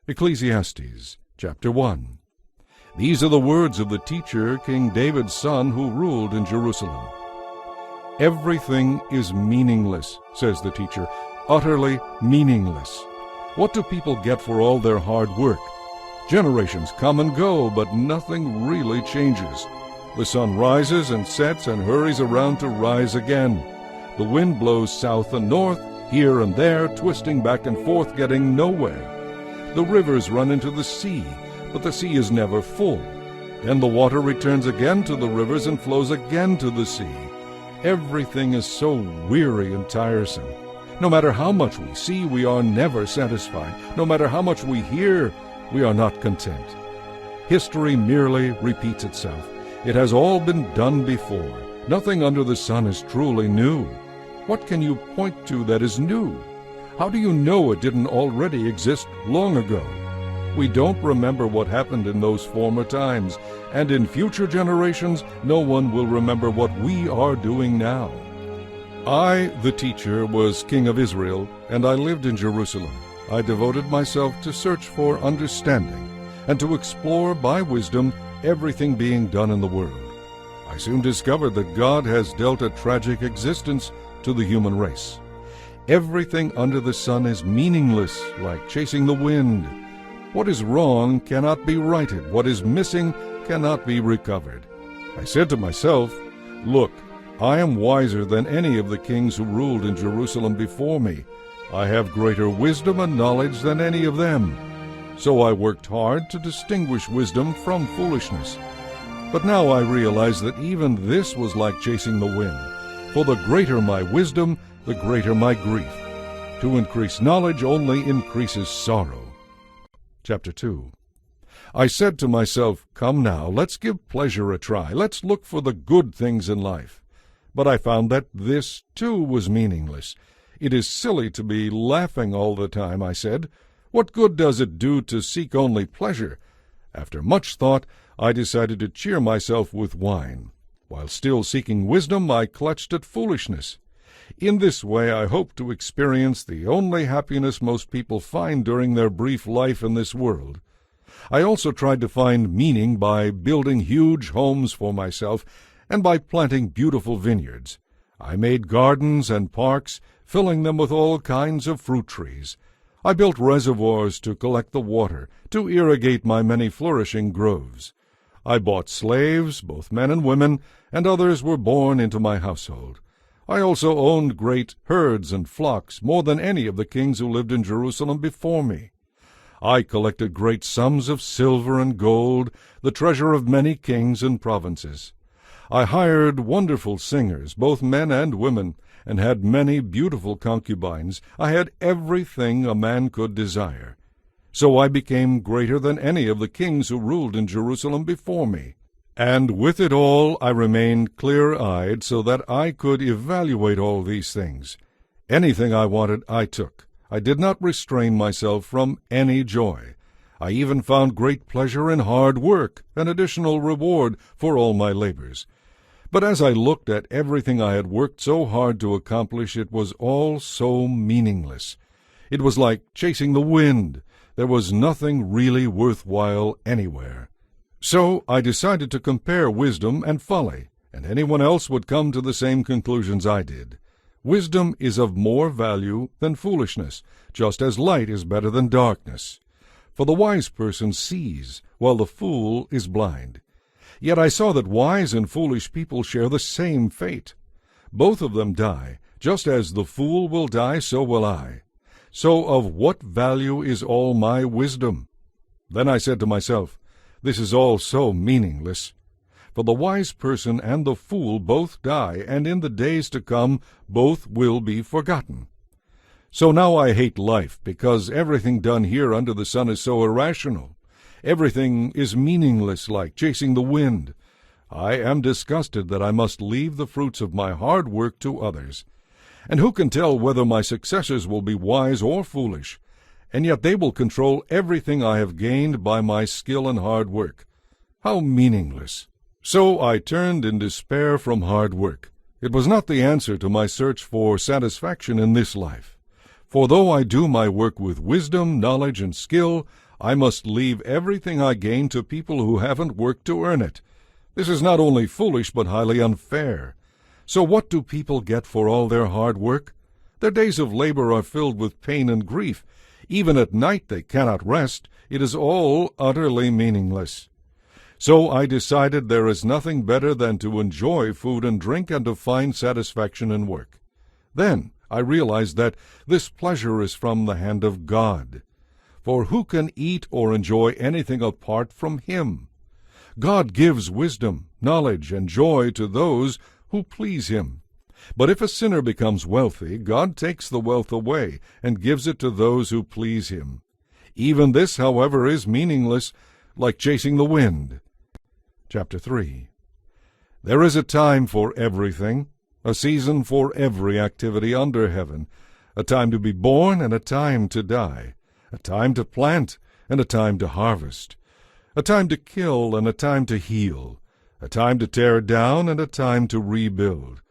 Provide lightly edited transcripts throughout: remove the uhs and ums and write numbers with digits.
Ecclesiastes, chapter 1. These are the words of the teacher, King David's son, who ruled in Jerusalem. Everything is meaningless, says the teacher, utterly meaningless. What do people get for all their hard work? Generations come and go, but nothing really changes. The sun rises and sets and hurries around to rise again. The wind blows south and north, here and there, twisting back and forth, getting nowhere. The rivers run into the sea, but the sea is never full. Then the water returns again to the rivers and flows again to the sea. Everything is so weary and tiresome. No matter how much we see, we are never satisfied. No matter how much we hear, we are not content. History merely repeats itself. It has all been done before. Nothing under the sun is truly new. What can you point to that is new? How do you know it didn't already exist long ago? We don't remember what happened in those former times, and in future generations no one will remember what we are doing now. I, the teacher, was king of Israel, and I lived in Jerusalem. I devoted myself to search for understanding, and to explore by wisdom everything being done in the world. I soon discovered that God has dealt a tragic existence to the human race. Everything under the sun is meaningless, like chasing the wind. What is wrong cannot be righted. What is missing cannot be recovered. I said to myself, "Look, I am wiser than any of the kings who ruled in Jerusalem before me. I have greater wisdom and knowledge than any of them." So I worked hard to distinguish wisdom from foolishness. But now I realize that even this was like chasing the wind. For the greater my wisdom, the greater my grief. To increase knowledge only increases sorrow. Chapter 2. I said to myself, "Come now, let's give pleasure a try. Let's look for the good things in life." But I found that this, too, was meaningless. "It is silly to be laughing all the time," I said. "What good does it do to seek only pleasure?" After much thought, I decided to cheer myself with wine. While still seeking wisdom, I clutched at foolishness. In this way, I hope to experience the only happiness most people find during their brief life in this world. I also tried to find meaning by building huge homes for myself and by planting beautiful vineyards. I made gardens and parks, filling them with all kinds of fruit trees. I built reservoirs to collect the water, to irrigate my many flourishing groves. I bought slaves, both men and women, and others were born into my household. I also owned great herds and flocks, more than any of the kings who lived in Jerusalem before me. I collected great sums of silver and gold, the treasure of many kings and provinces. I hired wonderful singers, both men and women, and had many beautiful concubines. I had everything a man could desire. So I became greater than any of the kings who ruled in Jerusalem before me. And with it all I remained clear-eyed so that I could evaluate all these things. Anything I wanted I took. I did not restrain myself from any joy. I even found great pleasure in hard work, an additional reward for all my labors. But as I looked at everything I had worked so hard to accomplish, it was all so meaningless. It was like chasing the wind. There was nothing really worthwhile anywhere. So I decided to compare wisdom and folly, and anyone else would come to the same conclusions I did. Wisdom is of more value than foolishness, just as light is better than darkness. For the wise person sees, while the fool is blind. Yet I saw that wise and foolish people share the same fate. Both of them die. Just as the fool will die, so will I. So of what value is all my wisdom? Then I said to myself, "This is all so meaningless." For the wise person and the fool both die, and in the days to come both will be forgotten. So now I hate life, because everything done here under the sun is so irrational. Everything is meaningless, like chasing the wind. I am disgusted that I must leave the fruits of my hard work to others. And who can tell whether my successors will be wise or foolish? And yet they will control everything I have gained by my skill and hard work. How meaningless! So I turned in despair from hard work. It was not the answer to my search for satisfaction in this life. For though I do my work with wisdom, knowledge, and skill, I must leave everything I gain to people who haven't worked to earn it. This is not only foolish but highly unfair. So what do people get for all their hard work? Their days of labor are filled with pain and grief. Even at night they cannot rest. It is all utterly meaningless. So I decided there is nothing better than to enjoy food and drink and to find satisfaction in work. Then I realized that this pleasure is from the hand of God. For who can eat or enjoy anything apart from Him? God gives wisdom, knowledge, and joy to those who please Him. But if a sinner becomes wealthy, God takes the wealth away and gives it to those who please Him. Even this, however, is meaningless, like chasing the wind. Chapter 3. There is a time for everything, a season for every activity under heaven, a time to be born and a time to die, a time to plant and a time to harvest, a time to kill and a time to heal, a time to tear down and a time to rebuild,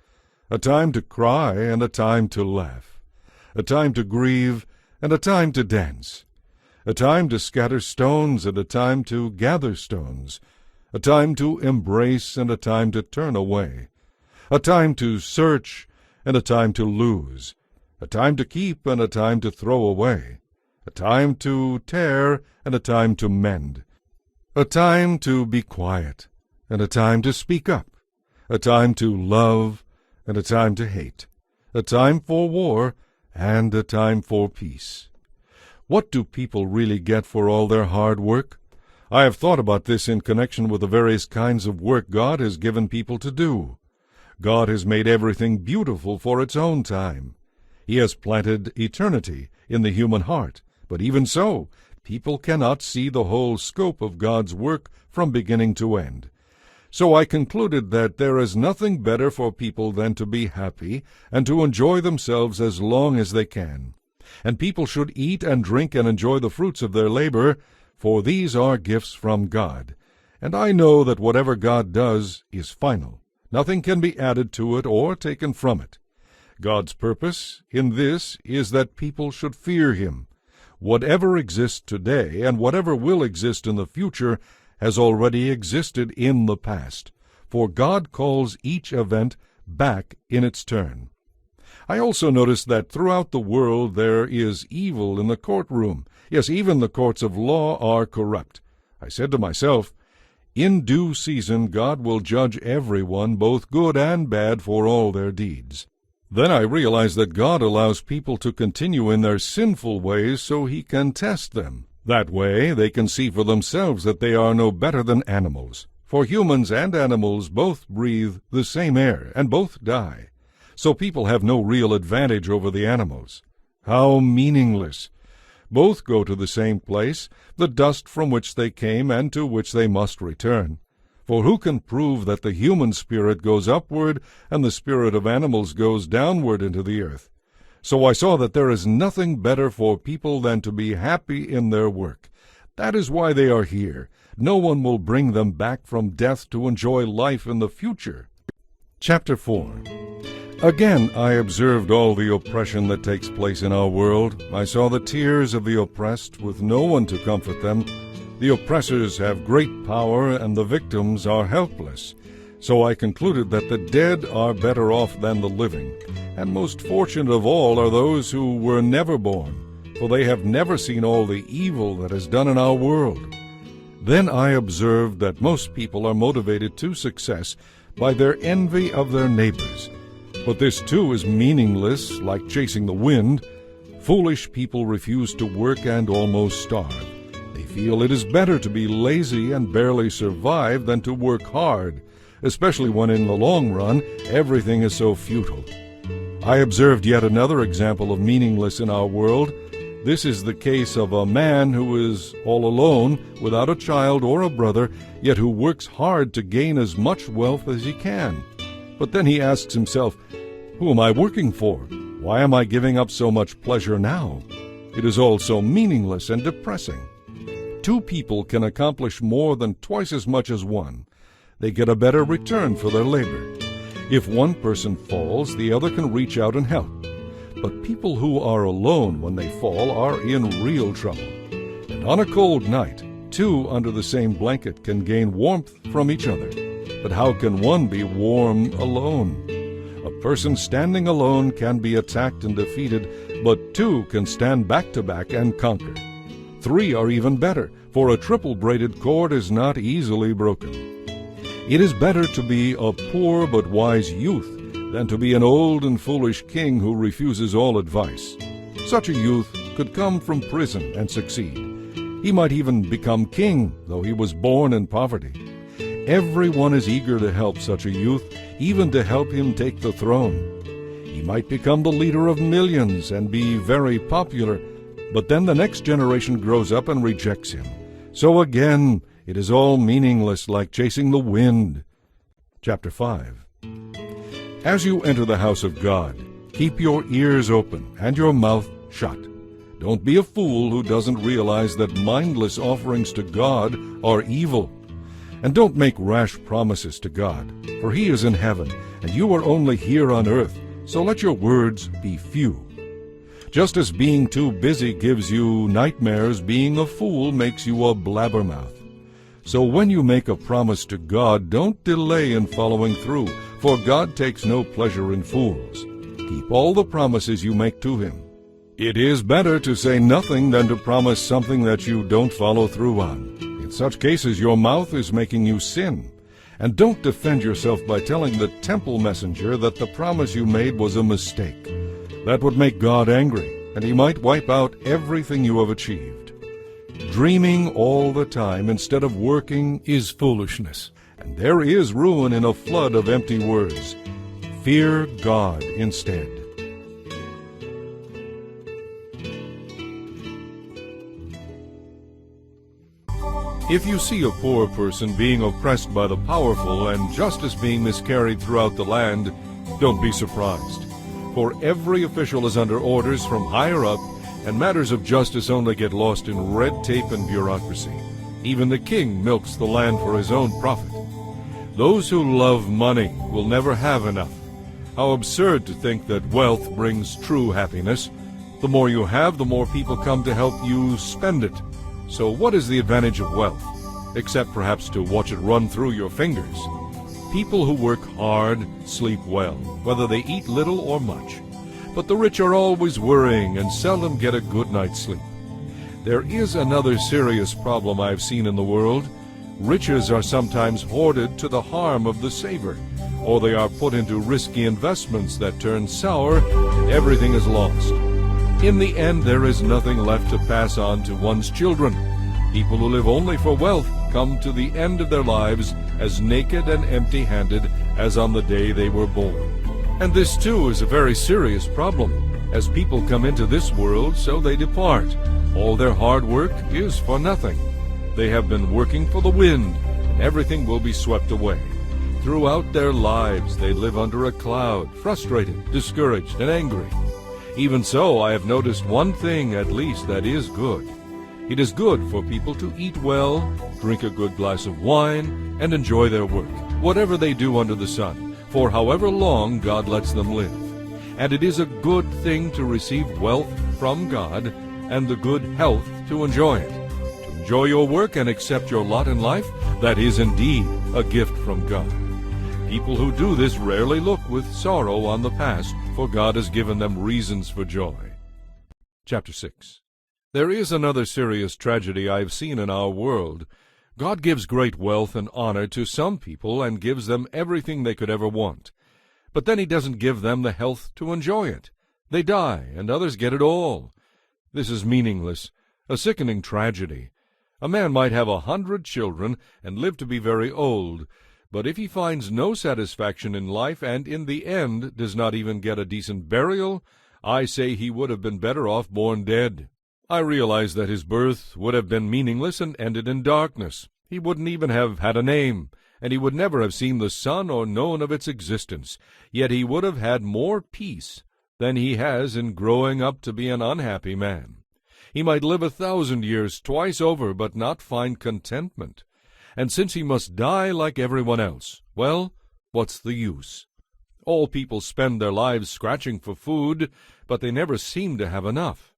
a time to cry and a time to laugh, a time to grieve and a time to dance, a time to scatter stones and a time to gather stones, a time to embrace and a time to turn away, a time to search and a time to lose, a time to keep and a time to throw away, a time to tear and a time to mend, a time to be quiet and a time to speak up, a time to love and a time to hate, a time for war and a time for peace. What do people really get for all their hard work? I have thought about this in connection with the various kinds of work God has given people to do. God has made everything beautiful for its own time. He has planted eternity in the human heart, but even so, people cannot see the whole scope of God's work from beginning to end. So I concluded that there is nothing better for people than to be happy and to enjoy themselves as long as they can. And people should eat and drink and enjoy the fruits of their labor, for these are gifts from God. And I know that whatever God does is final. Nothing can be added to it or taken from it. God's purpose in this is that people should fear Him. Whatever exists today and whatever will exist in the future has already existed in the past, for God calls each event back in its turn. I also noticed that throughout the world there is evil in the courtroom. Yes, even the courts of law are corrupt. I said to myself, in due season God will judge everyone, both good and bad, for all their deeds. Then I realized that God allows people to continue in their sinful ways so He can test them. That way they can see for themselves that they are no better than animals. For humans and animals both breathe the same air, and both die. So people have no real advantage over the animals. How meaningless! Both go to the same place, the dust from which they came and to which they must return. For who can prove that the human spirit goes upward and the spirit of animals goes downward into the earth? So I saw that there is nothing better for people than to be happy in their work. That is why they are here. No one will bring them back from death to enjoy life in the future. Chapter 4. Again I observed all the oppression that takes place in our world. I saw the tears of the oppressed, with no one to comfort them. The oppressors have great power, and the victims are helpless. So I concluded that the dead are better off than the living, and most fortunate of all are those who were never born, for they have never seen all the evil that is done in our world. Then I observed that most people are motivated to success by their envy of their neighbors. But this too is meaningless, like chasing the wind. Foolish people refuse to work and almost starve. They feel it is better to be lazy and barely survive than to work hard, especially when in the long run everything is so futile. I observed yet another example of meaningless in our world. This is the case of a man who is all alone, without a child or a brother, yet who works hard to gain as much wealth as he can. But then he asks himself, who am I working for? Why am I giving up so much pleasure now? It is all so meaningless and depressing. Two people can accomplish more than twice as much as one. They get a better return for their labor. If one person falls, the other can reach out and help. But people who are alone when they fall are in real trouble. And on a cold night, two under the same blanket can gain warmth from each other. But how can one be warm alone? A person standing alone can be attacked and defeated, but two can stand back to back and conquer. Three are even better, for a triple-braided cord is not easily broken. It is better to be a poor but wise youth than to be an old and foolish king who refuses all advice. Such a youth could come from prison and succeed. He might even become king, though he was born in poverty. Everyone is eager to help such a youth, even to help him take the throne. He might become the leader of millions and be very popular, but then the next generation grows up and rejects him. So again, it is all meaningless, like chasing the wind. Chapter 5. As you enter the house of God, keep your ears open and your mouth shut. Don't be a fool who doesn't realize that mindless offerings to God are evil. And don't make rash promises to God, for He is in heaven, and you are only here on earth, so let your words be few. Just as being too busy gives you nightmares, being a fool makes you a blabbermouth. So when you make a promise to God, don't delay in following through, for God takes no pleasure in fools. Keep all the promises you make to Him. It is better to say nothing than to promise something that you don't follow through on. In such cases, your mouth is making you sin. And don't defend yourself by telling the temple messenger that the promise you made was a mistake. That would make God angry, and He might wipe out everything you have achieved. Dreaming all the time instead of working is foolishness, and there is ruin in a flood of empty words. Fear God instead. If you see a poor person being oppressed by the powerful and justice being miscarried throughout the land, don't be surprised. For every official is under orders from higher up, and matters of justice only get lost in red tape and bureaucracy. Even the king milks the land for his own profit. Those who love money will never have enough. How absurd to think that wealth brings true happiness. The more you have, the more people come to help you spend it. So what is the advantage of wealth, except perhaps to watch it run through your fingers? People who work hard sleep well, whether they eat little or much. But the rich are always worrying and seldom get a good night's sleep. There is another serious problem I've seen in the world. Riches are sometimes hoarded to the harm of the saver, or they are put into risky investments that turn sour and everything is lost. In the end, there is nothing left to pass on to one's children. People who live only for wealth come to the end of their lives as naked and empty-handed as on the day they were born. And this, too, is a very serious problem. As people come into this world, so they depart. All their hard work is for nothing. They have been working for the wind, and everything will be swept away. Throughout their lives, they live under a cloud, frustrated, discouraged, and angry. Even so, I have noticed one thing at least that is good. It is good for people to eat well, drink a good glass of wine, and enjoy their work, whatever they do under the sun, for however long God lets them live. And it is a good thing to receive wealth from God and the good health to enjoy it. To enjoy your work and accept your lot in life, that is indeed a gift from God. People who do this rarely look with sorrow on the past, for God has given them reasons for joy. Chapter 6. There is another serious tragedy I have seen in our world. God gives great wealth and honor to some people and gives them everything they could ever want. But then He doesn't give them the health to enjoy it. They die, and others get it all. This is meaningless, a sickening tragedy. A man might have 100 children and live to be very old, but if he finds no satisfaction in life and in the end does not even get a decent burial, I say he would have been better off born dead. I realize that his birth would have been meaningless and ended in darkness. He wouldn't even have had a name, and he would never have seen the sun or known of its existence. Yet he would have had more peace than he has in growing up to be an unhappy man. He might live 1,000 years twice over, but not find contentment. And since he must die like everyone else, well, what's the use? All people spend their lives scratching for food, but they never seem to have enough.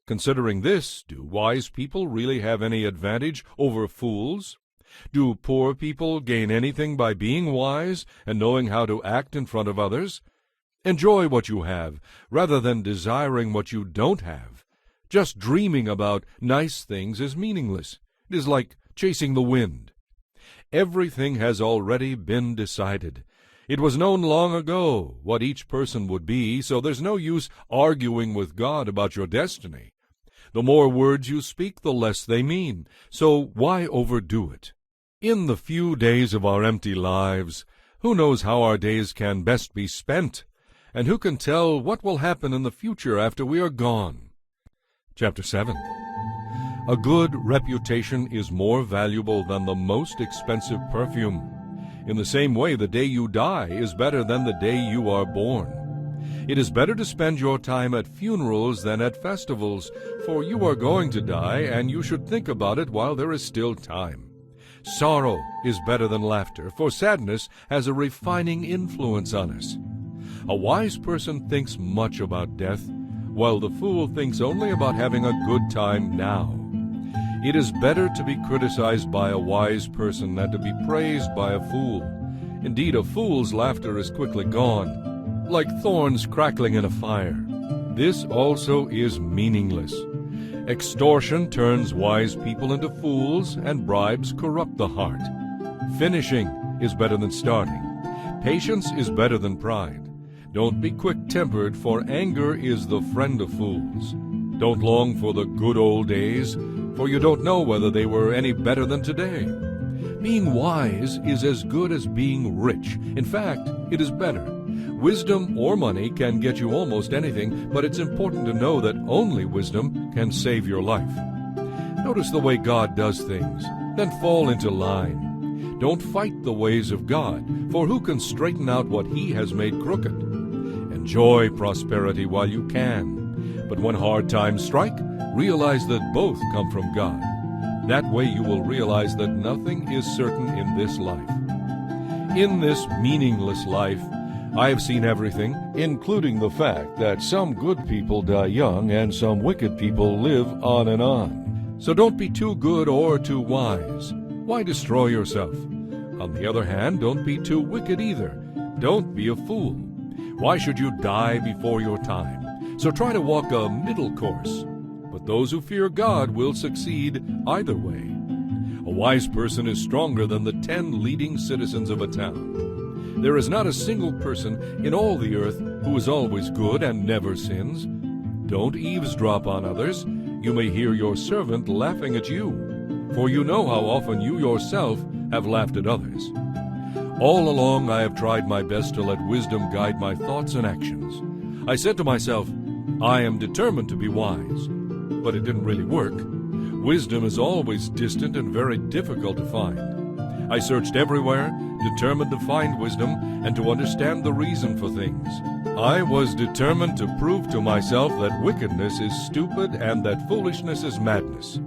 Considering this, do wise people really have any advantage over fools? Do poor people gain anything by being wise and knowing how to act in front of others? Enjoy what you have, rather than desiring what you don't have. Just dreaming about nice things is meaningless. It is like chasing the wind. Everything has already been decided. It was known long ago what each person would be, so there's no use arguing with God about your destiny. The more words you speak, the less they mean, so why overdo it? In the few days of our empty lives, who knows how our days can best be spent? And who can tell what will happen in the future after we are gone? Chapter 7. A good reputation is more valuable than the most expensive perfume. In the same way, the day you die is better than the day you are born. It is better to spend your time at funerals than at festivals, for you are going to die, and you should think about it while there is still time. Sorrow is better than laughter, for sadness has a refining influence on us. A wise person thinks much about death, while the fool thinks only about having a good time now. It is better to be criticized by a wise person than to be praised by a fool. Indeed, a fool's laughter is quickly gone, like thorns crackling in a fire. This also is meaningless. Extortion turns wise people into fools, and bribes corrupt the heart. Finishing is better than starting. Patience is better than pride. Don't be quick-tempered, for anger is the friend of fools. Don't long for the good old days, for you don't know whether they were any better than today. Being wise is as good as being rich. In fact, it is better. Wisdom or money can get you almost anything, but it's important to know that only wisdom can save your life. Notice the way God does things, then fall into line. Don't fight the ways of God, for who can straighten out what He has made crooked? Enjoy prosperity while you can, but when hard times strike, realize that both come from God. That way you will realize that nothing is certain in this life. In this meaningless life, I have seen everything, including the fact that some good people die young and some wicked people live on and on. So don't be too good or too wise. Why destroy yourself? On the other hand, don't be too wicked either. Don't be a fool. Why should you die before your time? So try to walk a middle course. But those who fear God will succeed either way. A wise person is stronger than the 10 leading citizens of a town. There is not a single person in all the earth who is always good and never sins. Don't eavesdrop on others. You may hear your servant laughing at you, for you know how often you yourself have laughed at others. All along I have tried my best to let wisdom guide my thoughts and actions. I said to myself, I am determined to be wise. But it didn't really work. Wisdom is always distant and very difficult to find. I searched everywhere, determined to find wisdom and to understand the reason for things. I was determined to prove to myself that wickedness is stupid and that foolishness is madness.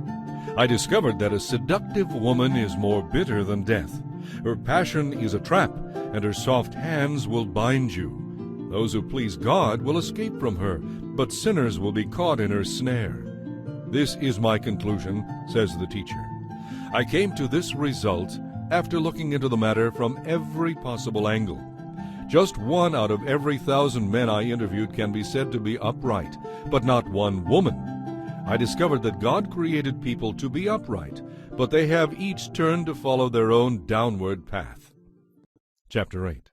I discovered that a seductive woman is more bitter than death. Her passion is a trap, and her soft hands will bind you. Those who please God will escape from her, but sinners will be caught in her snare. This is my conclusion, says the teacher. I came to this result after looking into the matter from every possible angle. Just 1 out of every 1,000 men I interviewed can be said to be upright, but not one woman. I discovered that God created people to be upright, but they have each turned to follow their own downward path. Chapter 8.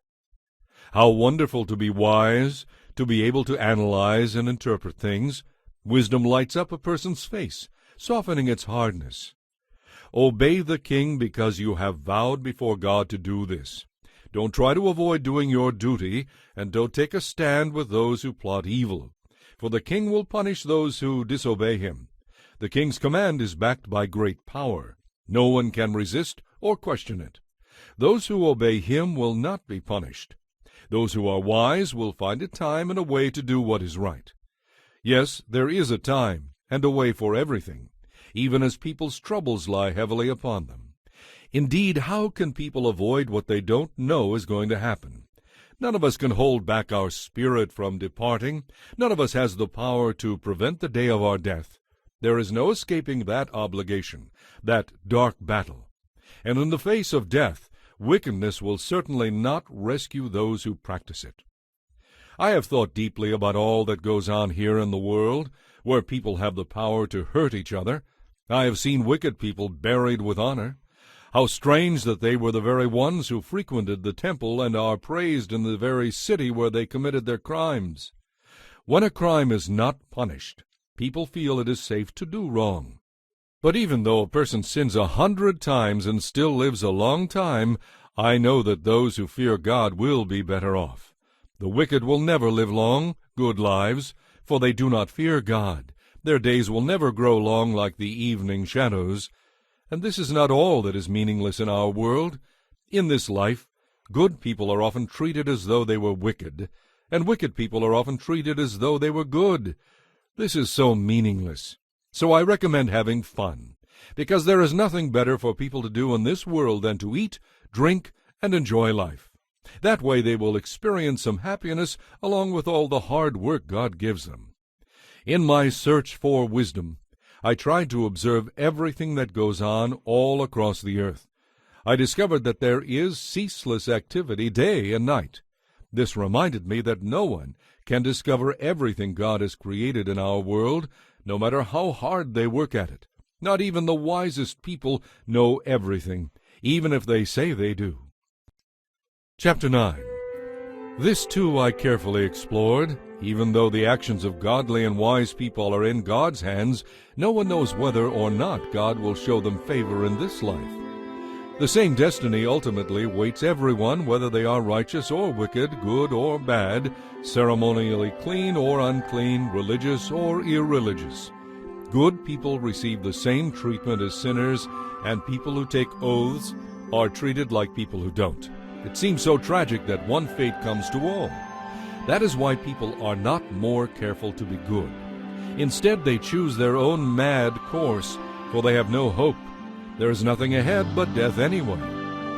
How wonderful to be wise, to be able to analyze and interpret things. Wisdom lights up a person's face, softening its hardness. Obey the king because you have vowed before God to do this. Don't try to avoid doing your duty, and don't take a stand with those who plot evil. For the king will punish those who disobey him. The king's command is backed by great power. No one can resist or question it. Those who obey him will not be punished. Those who are wise will find a time and a way to do what is right. Yes, there is a time and a way for everything, even as people's troubles lie heavily upon them. Indeed, how can people avoid what they don't know is going to happen? None of us can hold back our spirit from departing. None of us has the power to prevent the day of our death. There is no escaping that obligation, that dark battle. And in the face of death, wickedness will certainly not rescue those who practice it. I have thought deeply about all that goes on here in the world, where people have the power to hurt each other. I have seen wicked people buried with honor. How strange that they were the very ones who frequented the temple and are praised in the very city where they committed their crimes. When a crime is not punished, people feel it is safe to do wrong. But even though a person sins 100 times and still lives a long time, I know that those who fear God will be better off. The wicked will never live long, good lives, for they do not fear God. Their days will never grow long like the evening shadows. And this is not all that is meaningless in our world. In this life, good people are often treated as though they were wicked, and wicked people are often treated as though they were good. This is so meaningless. So I recommend having fun, because there is nothing better for people to do in this world than to eat, drink, and enjoy life. That way they will experience some happiness along with all the hard work God gives them. In my search for wisdom, I tried to observe everything that goes on all across the earth. I discovered that there is ceaseless activity day and night. This reminded me that no one can discover everything God has created in our world, no matter how hard they work at it. Not even the wisest people know everything, even if they say they do. Chapter 9. This too I carefully explored. Even though the actions of godly and wise people are in God's hands, no one knows whether or not God will show them favor in this life. The same destiny ultimately waits everyone, whether they are righteous or wicked, good or bad, ceremonially clean or unclean, religious or irreligious. Good people receive the same treatment as sinners, and people who take oaths are treated like people who don't. It seems so tragic that one fate comes to all. That is why people are not more careful to be good. Instead, they choose their own mad course, for they have no hope. There is nothing ahead but death anyway.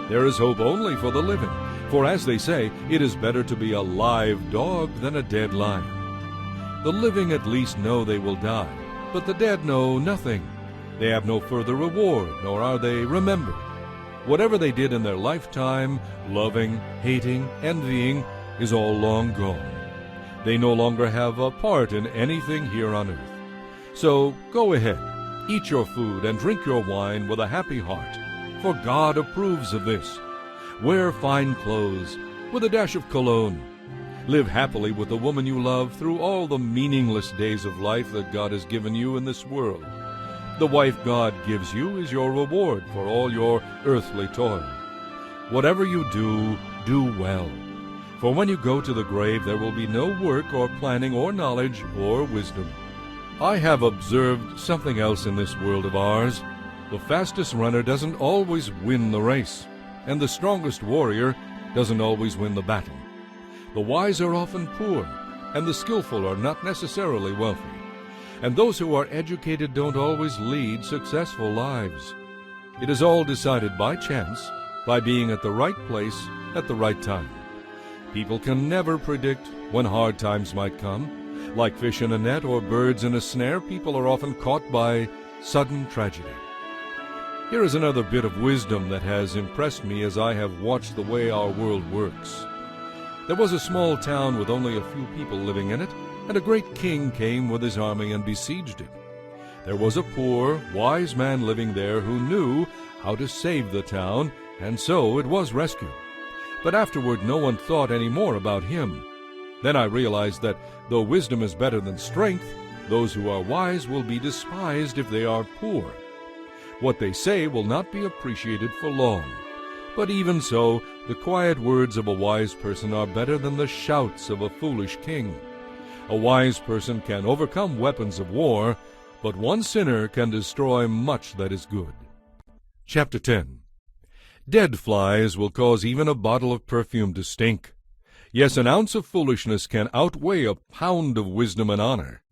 There is hope only for the living, for as they say, it is better to be a live dog than a dead lion. The living at least know they will die, but the dead know nothing. They have no further reward, nor are they remembered. Whatever they did in their lifetime, loving, hating, envying, is all long gone. They no longer have a part in anything here on earth. So go ahead, eat your food and drink your wine with a happy heart, for God approves of this. Wear fine clothes with a dash of cologne. Live happily with the woman you love through all the meaningless days of life that God has given you in this world. The wife God gives you is your reward for all your earthly toil. Whatever you do, do well. For when you go to the grave, there will be no work or planning or knowledge or wisdom. I have observed something else in this world of ours. The fastest runner doesn't always win the race, and the strongest warrior doesn't always win the battle. The wise are often poor, and the skillful are not necessarily wealthy. And those who are educated don't always lead successful lives. It is all decided by chance, by being at the right place at the right time. People can never predict when hard times might come. Like fish in a net or birds in a snare, people are often caught by sudden tragedy. Here is another bit of wisdom that has impressed me as I have watched the way our world works. There was a small town with only a few people living in it, and a great king came with his army and besieged it. There was a poor, wise man living there who knew how to save the town, and so it was rescued. But afterward no one thought any more about him. Then I realized that though wisdom is better than strength, those who are wise will be despised if they are poor. What they say will not be appreciated for long. But even so, the quiet words of a wise person are better than the shouts of a foolish king. A wise person can overcome weapons of war, but one sinner can destroy much that is good. Chapter 10. Dead flies will cause even a bottle of perfume to stink. Yes, an ounce of foolishness can outweigh a pound of wisdom and honor.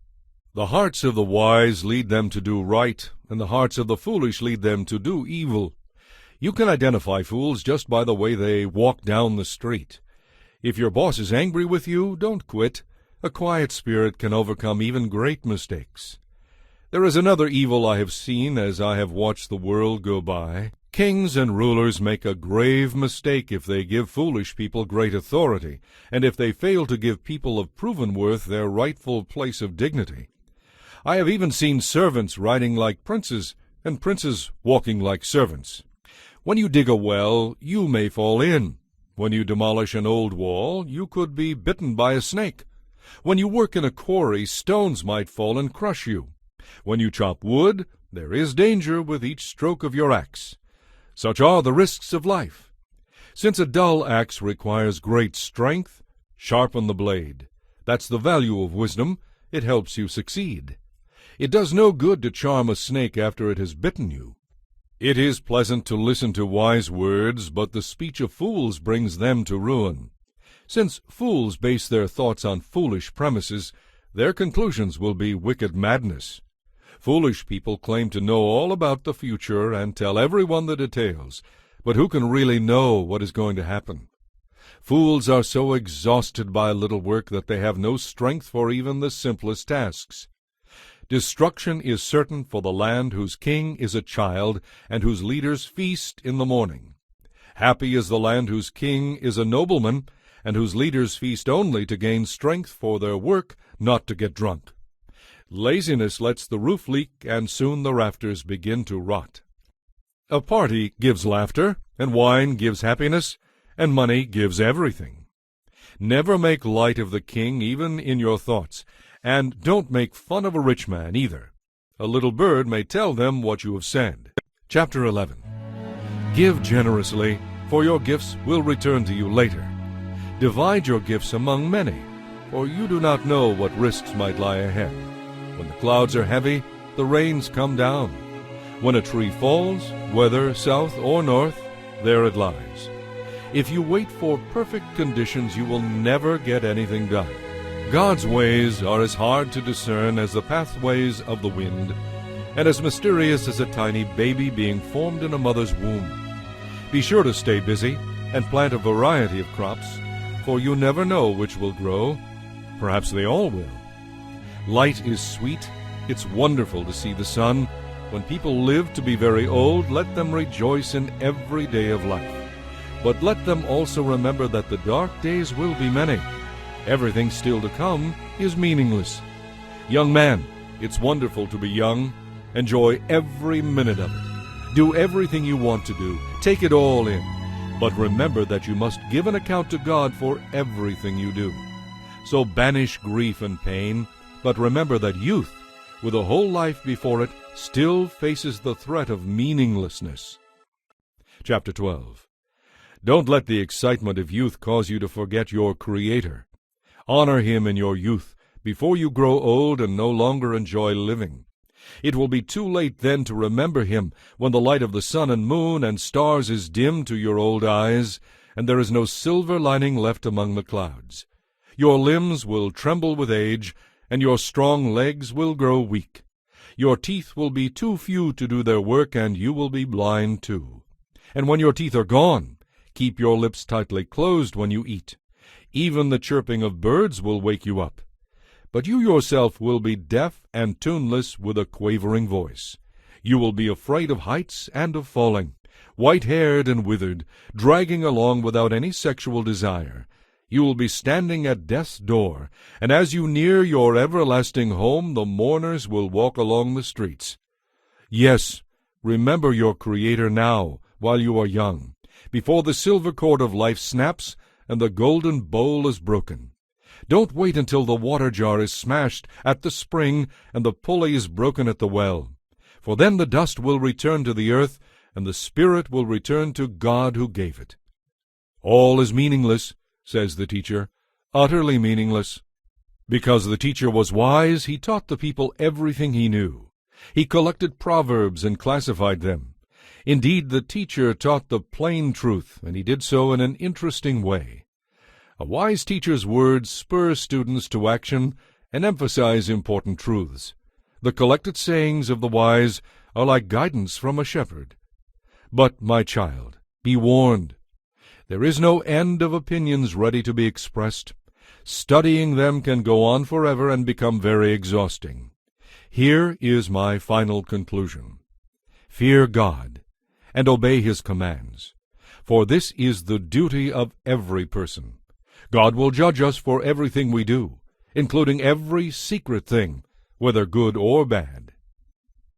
The hearts of the wise lead them to do right, and the hearts of the foolish lead them to do evil. You can identify fools just by the way they walk down the street. If your boss is angry with you, don't quit. A quiet spirit can overcome even great mistakes. There is another evil I have seen as I have watched the world go by. Kings and rulers make a grave mistake if they give foolish people great authority, and if they fail to give people of proven worth their rightful place of dignity. I have even seen servants riding like princes, and princes walking like servants. When you dig a well, you may fall in. When you demolish an old wall, you could be bitten by a snake. When you work in a quarry, stones might fall and crush you. When you chop wood, there is danger with each stroke of your axe. Such are the risks of life. Since a dull axe requires great strength, sharpen the blade. That's the value of wisdom. It helps you succeed. It does no good to charm a snake after it has bitten you. It is pleasant to listen to wise words, but the speech of fools brings them to ruin. Since fools base their thoughts on foolish premises, their conclusions will be wicked madness. Foolish people claim to know all about the future and tell everyone the details, but who can really know what is going to happen? Fools are so exhausted by little work that they have no strength for even the simplest tasks. Destruction is certain for the land whose king is a child and whose leaders feast in the morning. Happy is the land whose king is a nobleman and whose leaders feast only to gain strength for their work, not to get drunk. Laziness lets the roof leak, and soon the rafters begin to rot. A party gives laughter, and wine gives happiness, and money gives everything. Never make light of the king, even in your thoughts, and don't make fun of a rich man either. A little bird may tell them what you have said. Chapter 11. Give generously, for your gifts will return to you later. Divide your gifts among many, for you do not know what risks might lie ahead. When the clouds are heavy, the rains come down. When a tree falls, whether south or north, there it lies. If you wait for perfect conditions, you will never get anything done. God's ways are as hard to discern as the pathways of the wind, and as mysterious as a tiny baby being formed in a mother's womb. Be sure to stay busy and plant a variety of crops, for you never know which will grow. Perhaps they all will. Light is sweet. It's wonderful to see the sun. When people live to be very old, let them rejoice in every day of life. But let them also remember that the dark days will be many. Everything still to come is meaningless. Young man, it's wonderful to be young. Enjoy every minute of it. Do everything you want to do. Take it all in. But remember that you must give an account to God for everything you do. So banish grief and pain, but remember that youth, with a whole life before it, still faces the threat of meaninglessness. Chapter 12. Don't let the excitement of youth cause you to forget your Creator. Honor Him in your youth, before you grow old and no longer enjoy living. It will be too late then to remember Him when the light of the sun and moon and stars is dim to your old eyes, and there is no silver lining left among the clouds. Your limbs will tremble with age, and your strong legs will grow weak. Your teeth will be too few to do their work, and you will be blind too. And when your teeth are gone, keep your lips tightly closed when you eat. Even the chirping of birds will wake you up. But you yourself will be deaf and tuneless with a quavering voice. You will be afraid of heights and of falling, white-haired and withered, dragging along without any sexual desire. You will be standing at death's door, and as you near your everlasting home, the mourners will walk along the streets. Yes, remember your Creator now, while you are young, before the silver cord of life snaps and the golden bowl is broken. Don't wait until the water jar is smashed at the spring and the pulley is broken at the well, for then the dust will return to the earth, and the spirit will return to God who gave it. All is meaningless, says the teacher, utterly meaningless. Because the teacher was wise, he taught the people everything he knew. He collected proverbs and classified them. Indeed, the teacher taught the plain truth, and he did so in an interesting way. A wise teacher's words spur students to action and emphasize important truths. The collected sayings of the wise are like guidance from a shepherd. But, my child, be warned. There is no end of opinions ready to be expressed. Studying them can go on forever and become very exhausting. Here is my final conclusion. Fear God, and obey His commands, for this is the duty of every person. God will judge us for everything we do, including every secret thing, whether good or bad.